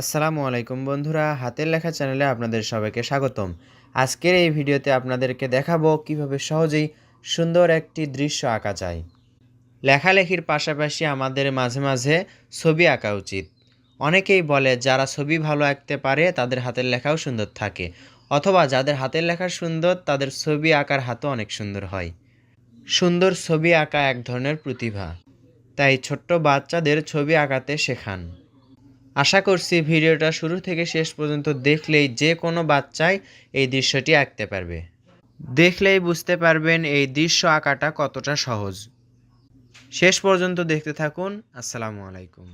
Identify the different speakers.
Speaker 1: আসসালামু আলাইকুম বন্ধুরা, হাতের লেখা চ্যানেলে আপনাদের সবাইকে স্বাগতম। আজকের এই ভিডিওতে আপনাদেরকে দেখাবো কিভাবে সহজেই সুন্দর একটি দৃশ্য আঁকা যায়। লেখালেখির পাশাপাশি আমাদের মাঝে মাঝে ছবি আঁকা উচিত। অনেকেই বলে যারা ছবি ভালো আঁকতে পারে তাদের হাতের লেখাও সুন্দর থাকে, অথবা যাদের হাতের লেখা সুন্দর তাদের ছবি আঁকার হাতও অনেক সুন্দর হয়। সুন্দর ছবি আঁকা এক ধরনের প্রতিভা, তাই ছোট্ট বাচ্চাদের ছবি আঁকাতে শেখান। আশা করছি ভিডিওটা শুরু থেকে শেষ পর্যন্ত দেখলেই যে কোনো বাচ্চাই এই দৃশ্যটি আঁকতে পারবে। দেখলেই বুঝতে পারবেন এই দৃশ্য আঁকাটা কতটা সহজ। শেষ পর্যন্ত দেখতে থাকুন। আসসালামু আলাইকুম।